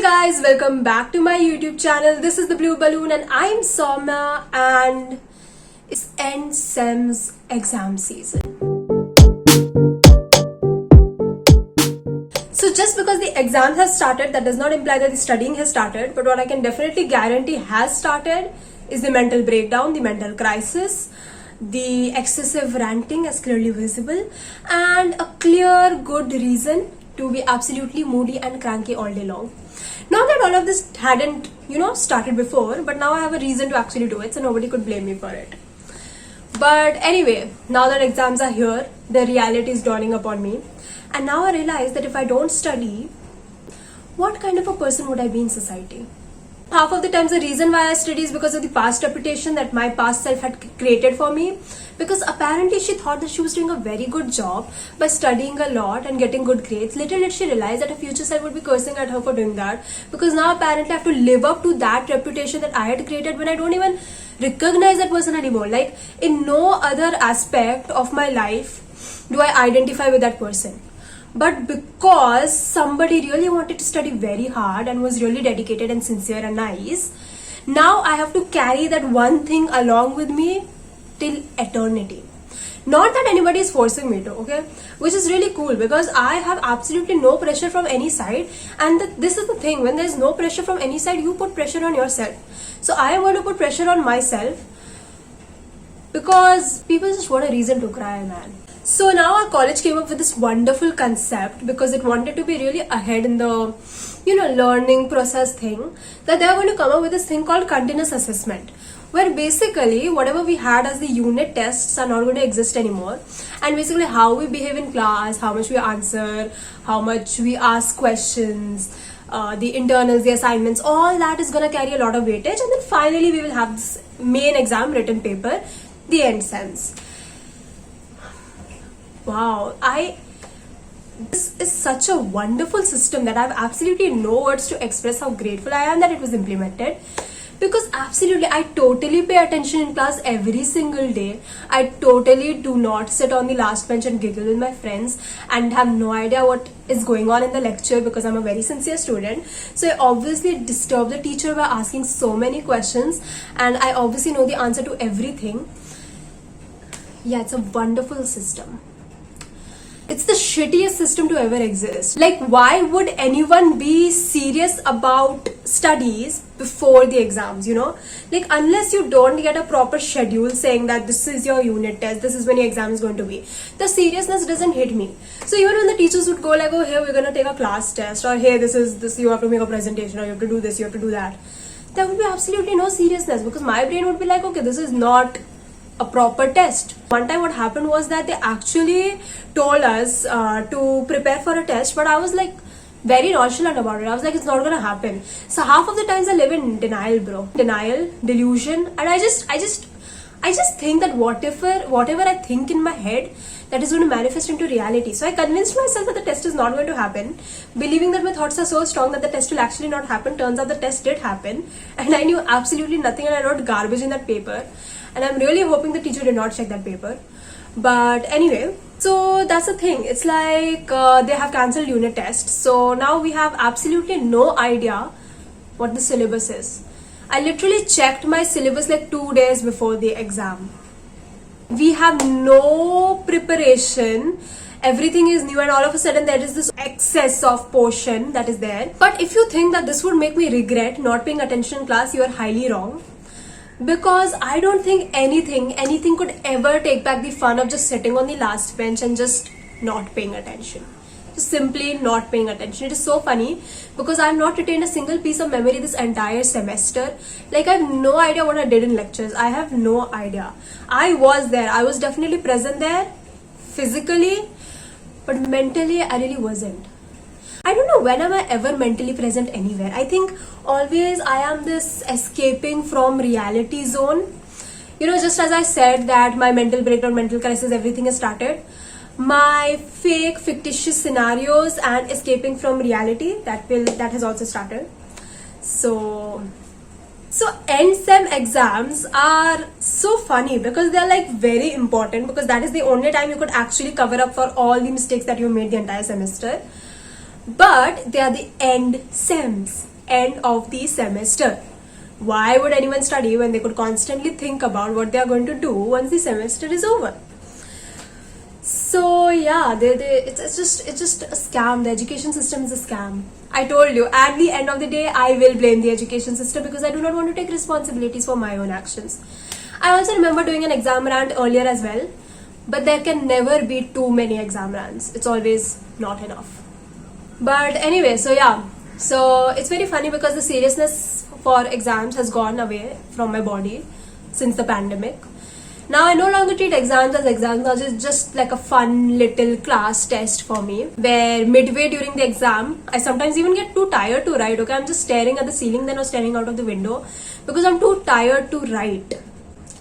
guys, welcome back to my YouTube channel. This is the Blue Balloon and I'm Soumya and it's end sems exam season. So just because the exam has started, that does not imply that the studying has started, but what I can definitely guarantee has started is the mental breakdown, the mental crisis, the excessive ranting as clearly visible, and a clear good reason to be absolutely moody and cranky all day long. Not that all of this hadn't, started before, but now I have a reason to actually do it, so nobody could blame me for it. But anyway, now that exams are here, the reality is dawning upon me. And now I realize that if I don't study, what kind of a person would I be in society? Half of the times the reason why I study is because of the past reputation that my past self had created for me. Because apparently she thought that she was doing a very good job by studying a lot and getting good grades. Little did she realize that her future self would be cursing at her for doing that. Because now apparently I have to live up to that reputation that I had created when I don't even recognize that person anymore. Like in no other aspect of my life do I identify with that person. But because somebody really wanted to study very hard and was really dedicated and sincere and nice, now I have to carry that one thing along with me till eternity. Not that anybody is forcing me to, okay? Which is really cool because I have absolutely no pressure from any side. And this is the thing, when there's no pressure from any side, you put pressure on yourself. So I am going to put pressure on myself because people just want a reason to cry, man. So now our college came up with this wonderful concept because it wanted to be really ahead in the, learning process thing, that they're going to come up with this thing called continuous assessment, where basically whatever we had as the unit tests are not going to exist anymore. And basically how we behave in class, how much we answer, how much we ask questions, the internals, the assignments, all that is going to carry a lot of weightage. And then finally we will have this main exam written paper, the end sems. Wow, this is such a wonderful system that I have absolutely no words to express how grateful I am that it was implemented. Because absolutely, I totally pay attention in class every single day. I totally do not sit on the last bench and giggle with my friends and have no idea what is going on in the lecture because I'm a very sincere student. So I obviously disturb the teacher by asking so many questions and I obviously know the answer to everything. Yeah, it's a wonderful system. It's the shittiest system to ever exist. Like, why would anyone be serious about studies before the exams, Like, unless you don't get a proper schedule saying that this is your unit test, this is when your exam is going to be, the seriousness doesn't hit me. So even when the teachers would go like, oh, here we're going to take a class test, or hey, this, you have to make a presentation, or you have to do this, you have to do that, there would be absolutely no seriousness because my brain would be like, okay, this is not a proper test. One time what happened was that they actually told us to prepare for a test, but I was like very nonchalant about it. I was like, it's not gonna happen. So half of the times I live in denial, bro. Denial, delusion, and I just think that whatever I think in my head, that is going to manifest into reality. So I convinced myself that the test is not going to happen, believing that my thoughts are so strong that the test will actually not happen. Turns out the test did happen and I knew absolutely nothing and I wrote garbage in that paper. And I'm really hoping the teacher did not check that paper. But anyway, so that's the thing. It's like they have cancelled unit tests. So now we have absolutely no idea what the syllabus is. I literally checked my syllabus like 2 days before the exam. We have no preparation. Everything is new and all of a sudden there is this excess of portion that is there. But if you think that this would make me regret not paying attention in class, you are highly wrong. Because I don't think anything could ever take back the fun of just sitting on the last bench and just not paying attention. Just simply not paying attention. It is so funny because I have not retained a single piece of memory this entire semester. Like I have no idea what I did in lectures. I have no idea. I was there. I was definitely present there physically, but mentally I really wasn't. I don't know when am I ever mentally present anywhere. I think always I am this escaping from reality zone. Just as I said that my mental breakdown, mental crisis, everything has started. My fake, fictitious scenarios and escaping from reality, that has also started. So end sem exams are so funny because they are like very important because that is the only time you could actually cover up for all the mistakes that you made the entire semester. But they are the end sems. end of the semester. Why would anyone study when they could constantly think about what they are going to do once the semester is over? So yeah, it's just a scam. The education system is a scam. I told you, at the end of the day, I will blame the education system because I do not want to take responsibilities for my own actions. I also remember doing an exam rant earlier as well, but there can never be too many exam rants. It's always not enough. But anyway, so yeah, so it's very funny because the seriousness for exams has gone away from my body since the pandemic. Now I no longer treat exams as exams, it's just like a fun little class test for me, where midway during the exam, I sometimes even get too tired to write, okay? I'm just staring at the ceiling then or staring out of the window because I'm too tired to write.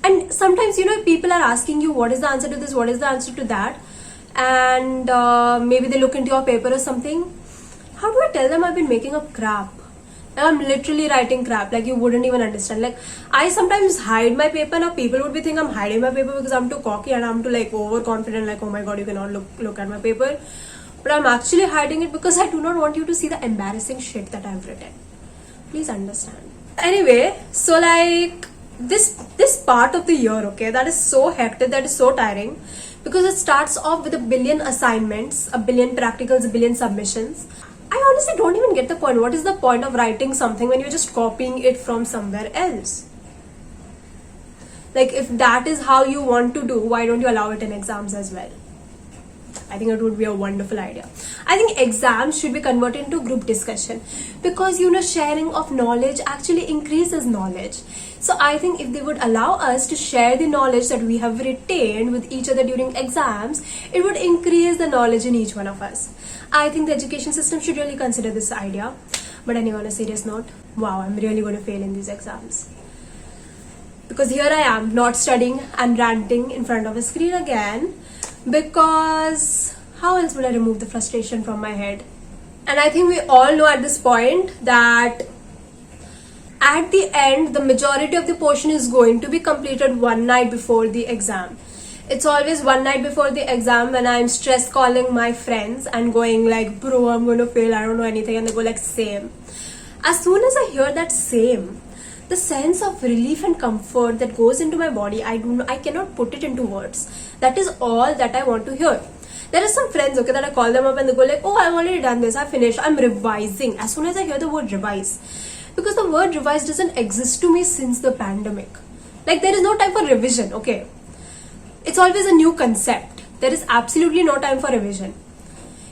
And sometimes, people are asking you, what is the answer to this, what is the answer to that? And maybe they look into your paper or something. How do I tell them I've been making up crap? I'm literally writing crap, like you wouldn't even understand. Like, I sometimes hide my paper. Now people would be thinking I'm hiding my paper because I'm too cocky and I'm too like overconfident, like, oh my god, you cannot look at my paper. But I'm actually hiding it because I do not want you to see the embarrassing shit that I've written. Please understand. Anyway, so like this part of the year, okay, that is so hectic, that is so tiring, because it starts off with a billion assignments, a billion practicals, a billion submissions. I honestly don't even get the point. What is the point of writing something when you're just copying it from somewhere else? Like, if that is how you want to do, why don't you allow it in exams as well? I think it would be a wonderful idea. I think exams should be converted into group discussion because, sharing of knowledge actually increases knowledge. So I think if they would allow us to share the knowledge that we have retained with each other during exams, it would increase the knowledge in each one of us. I think the education system should really consider this idea. But anyway, on a serious note, wow, I'm really going to fail in these exams. Because here I am, not studying and ranting in front of a screen again. Because how else would I remove the frustration from my head? And I think we all know at this point that at the end, the majority of the portion is going to be completed one night before the exam. It's always one night before the exam when I'm stress calling my friends and going like, bro, I'm going to fail, I don't know anything. And they go like, same. As soon as I hear that same, the sense of relief and comfort that goes into my body, I cannot put it into words. That is all that I want to hear. There are some friends, okay, that I call them up and they go like, oh, I've already done this, I finished, I'm revising. As soon as I hear the word revise, because the word revise doesn't exist to me since the pandemic. Like, there is no time for revision, okay? It's always a new concept. There is absolutely no time for revision.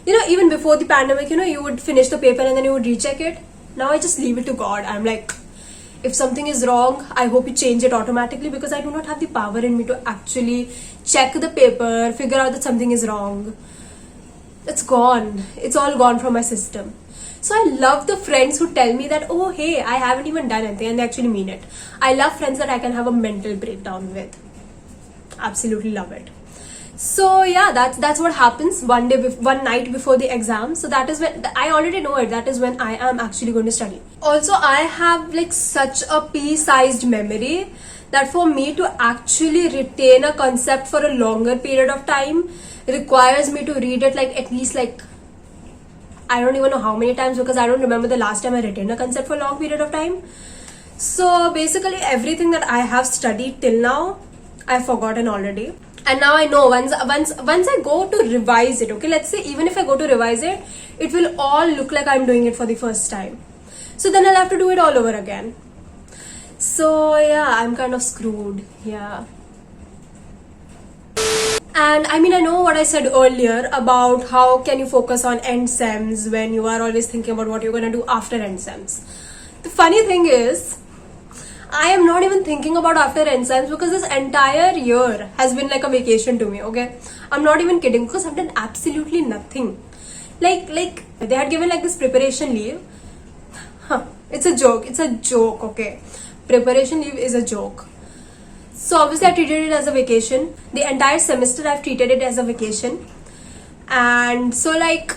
Even before the pandemic, you would finish the paper and then you would recheck it. Now I just leave it to God. I'm like, if something is wrong, I hope you change it automatically because I do not have the power in me to actually check the paper, figure out that something is wrong. It's gone. It's all gone from my system. So I love the friends who tell me that, oh, hey, I haven't even done anything, and they actually mean it. I love friends that I can have a mental breakdown with. Absolutely love it. So yeah, that's what happens one night before the exam. So that is when I already know it. That is when I am actually going to study. Also, I have like such a pea-sized memory that for me to actually retain a concept for a longer period of time requires me to read it like at least like I don't even know how many times, because I don't remember the last time I retained a concept for a long period of time. So basically everything that I have studied till now, I've forgotten already. And now I know once I go to revise it, okay, let's say even if I go to revise it, it will all look like I'm doing it for the first time. So then I'll have to do it all over again. So yeah, I'm kind of screwed. Yeah. And I mean, I know what I said earlier about how can you focus on end sems when you are always thinking about what you're going to do after end sems. The funny thing is, I am not even thinking about after end sems because this entire year has been like a vacation to me, okay? I'm not even kidding because I've done absolutely nothing. Like they had given like this preparation leave. It's a joke, okay? Preparation leave is a joke. So obviously I treated it as a vacation. The entire semester I've treated it as a vacation. And so like,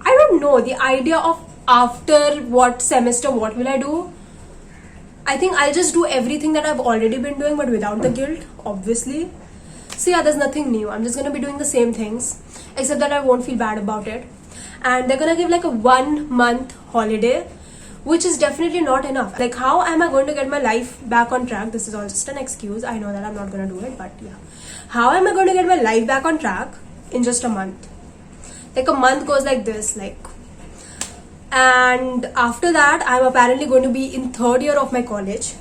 I don't know, the idea of after what semester, what will I do? I think I'll just do everything that I've already been doing but without the guilt, obviously. So yeah, there's nothing new. I'm just going to be doing the same things, except that I won't feel bad about it. And they're going to give like a 1 month holiday, which is definitely not enough. Like, how am I going to get my life back on track? This is all just an excuse. I know that I'm not going to do it, but yeah. How am I going to get my life back on track in just a month? Like, a month goes like this, like, and after that, I'm apparently going to be in 3rd year of my college,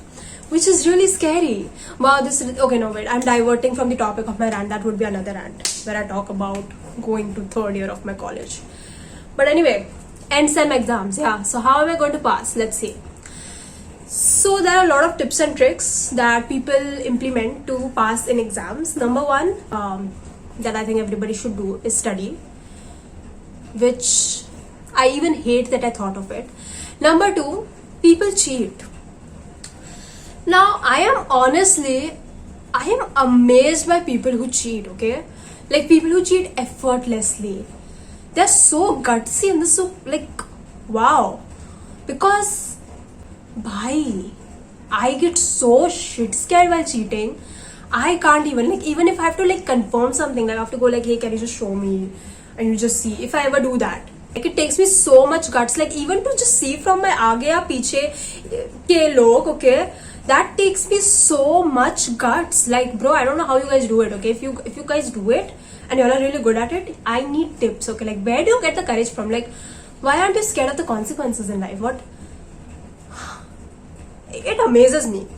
which is really scary. Wow, this is okay. No, wait, I'm diverting from the topic of my rant. That would be another rant where I talk about going to 3rd year of my college. But anyway, end sem exams. Yeah, so how am I going to pass? Let's see. So there are a lot of tips and tricks that people implement to pass in exams. Number one, that I think everybody should do is study, which I even hate that I thought of it. Number two, people cheat. Now, I am amazed by people who cheat, okay? Like, people who cheat effortlessly. They're so gutsy and they're so, like, wow. Because, bhai, I get so shit scared while cheating. I can't even, like, even if I have to, like, confirm something, like, I have to go, like, hey, can you just show me? And you just see. If I ever do that, like, it takes me so much guts. Like, even to just see from my aage ya piche ke log, okay? That takes me so much guts. Like, bro, I don't know how you guys do it, okay? If you guys do it and you're really good at it, I need tips, okay? Like, where do you get the courage from? Like, why aren't you scared of the consequences in life? What? It amazes me.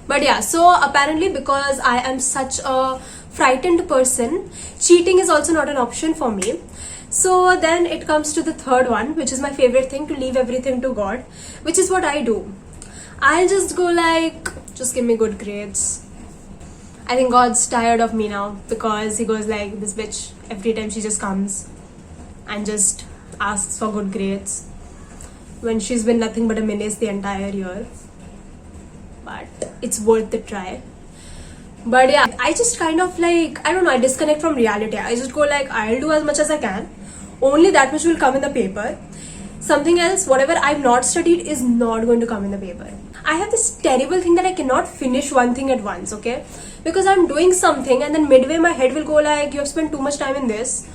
But yeah, so apparently because I am such a frightened person, cheating is also not an option for me. So then it comes to the third one, which is my favorite thing, to leave everything to God, which is what I do. I'll just go like, just give me good grades. I think God's tired of me now because he goes like, this bitch, every time she just comes and just asks for good grades when she's been nothing but a menace the entire year. But it's worth the try. But yeah, I just kind of like, I don't know, I disconnect from reality. I just go like, I'll do as much as I can. Only that much will come in the paper. Something else, whatever I've not studied, is not going to come in the paper. I have this terrible thing that I cannot finish one thing at once, okay? Because I'm doing something and then midway my head will go like, you have spent too much time in this.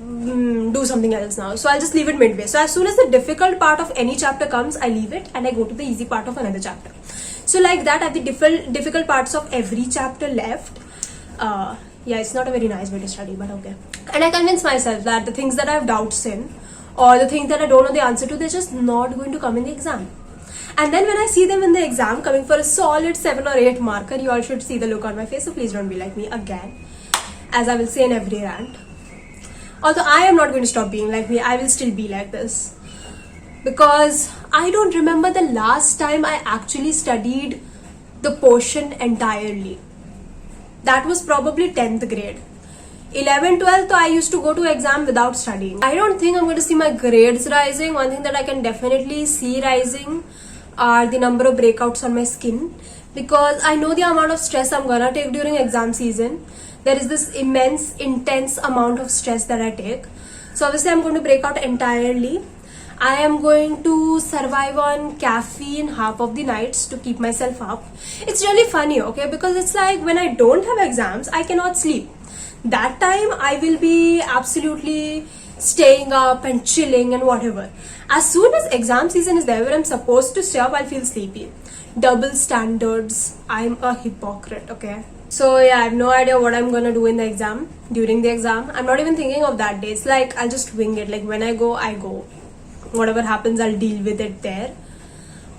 Do something else now. So I'll just leave it midway. So as soon as the difficult part of any chapter comes, I leave it and I go to the easy part of another chapter. So like that, I have the difficult parts of every chapter left. Yeah, it's not a very nice way to study, but okay. And I convince myself that the things that I have doubts in, or the things that I don't know the answer to, they're just not going to come in the exam. And then when I see them in the exam coming for a solid 7 or 8 marker, you all should see the look on my face. So please don't be like me again, as I will say in every rant. Although I am not going to stop being like me, I will still be like this. Because I don't remember the last time I actually studied the portion entirely. That was probably 10th grade. 11th, 12th, I used to go to exam without studying. I don't think I'm going to see my grades rising. One thing that I can definitely see rising are the number of breakouts on my skin. Because I know the amount of stress I'm gonna take during exam season. There is this immense, intense amount of stress that I take. So obviously I'm going to break out entirely. I am going to survive on caffeine half of the nights to keep myself up. It's really funny, okay? Because it's like when I don't have exams, I cannot sleep. That time I will be absolutely staying up and chilling and whatever. As soon as exam season is there where I'm supposed to stay up, I'll feel sleepy. Double standards. I'm a hypocrite, okay? So yeah, I have no idea what I'm gonna do in the exam, during the exam. I'm not even thinking of that day. It's like I'll just wing it. Like when I go, I go. Whatever happens, I'll deal with it there.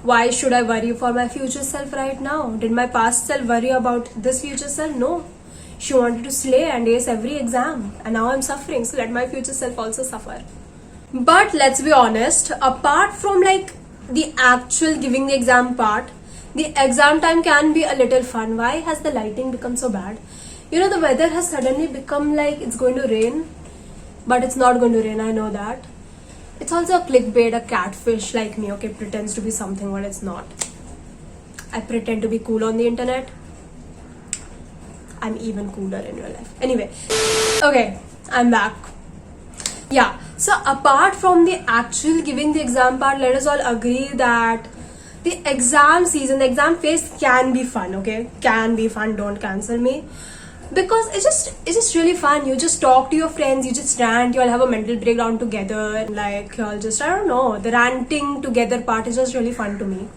Why should I worry for my future self right now? Did my past self worry about this future self? No. She wanted to slay and ace every exam. And now I'm suffering. So let my future self also suffer. But let's be honest, apart from like the actual giving the exam part, the exam time can be a little fun. Why has the lighting become so bad? You know, the weather has suddenly become like it's going to rain. But it's not going to rain, I know that. It's also a clickbait, a catfish like me, okay, pretends to be something what it's not. I pretend to be cool on the internet. I'm even cooler in real life. Anyway, okay, I'm back. Yeah, so apart from the actual giving the exam part, let us all agree that the exam season, the exam phase can be fun, okay? Can be fun, don't cancel me. because it's just really fun. You just talk to your friends, you just rant, you all have a mental breakdown together, like you all just, I don't know, the ranting together part is just really fun to me.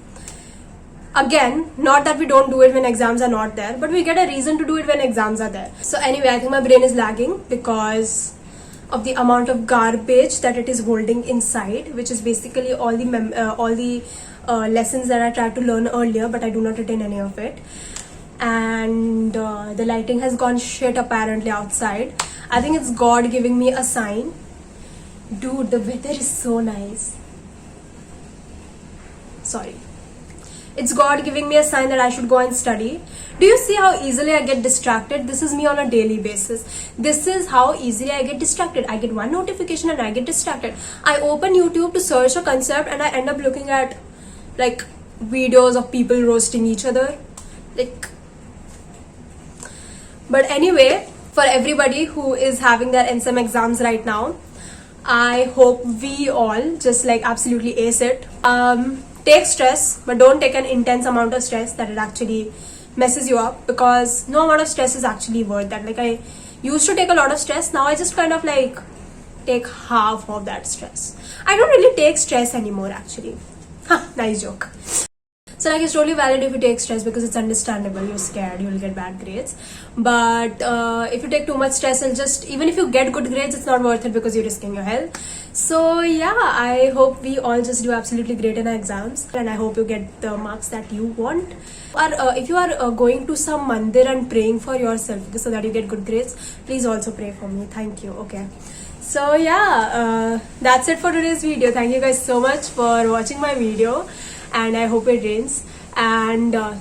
Again, not that we don't do it when exams are not there, but we get a reason to do it when exams are there. So anyway, I think my brain is lagging because of the amount of garbage that it is holding inside, which is basically all the lessons that I tried to learn earlier, but I do not retain any of it. And the lighting has gone shit apparently outside. I think it's God giving me a sign. Dude, the weather is so nice. Sorry. It's God giving me a sign that I should go and study. Do you see how easily I get distracted? This is me on a daily basis. This is how easily I get distracted. I get one notification and I get distracted. I open YouTube to search a concept and I end up looking at like videos of people roasting each other. Like, but anyway, for everybody who is having their NSEM exams right now, I hope we all just like absolutely ace it. Take stress, but don't take an intense amount of stress that it actually messes you up, because no amount of stress is actually worth that. Like, I used to take a lot of stress, now I just kind of like take half of that stress. I don't really take stress anymore actually. Nice joke. So like, it's totally valid if you take stress because it's understandable. You're scared, you'll get bad grades. But if you take too much stress, it'll just, even if you get good grades, it's not worth it because you're risking your health. So yeah, I hope we all just do absolutely great in our exams, and I hope you get the marks that you want. Or if you are going to some mandir and praying for yourself so that you get good grades, please also pray for me. Thank you. Okay. So yeah, that's it for today's video. Thank you guys so much for watching my video, and I hope it rains. And I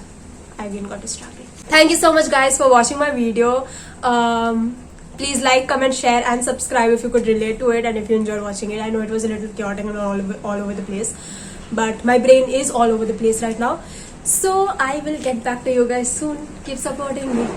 again got distracted. Thank you so much guys for watching my video. Please like, comment, share and subscribe if you could relate to it and if you enjoyed watching it. I know it was a little chaotic and all over the place, but my brain is all over the place right now. So I will get back to you guys soon. Keep supporting me.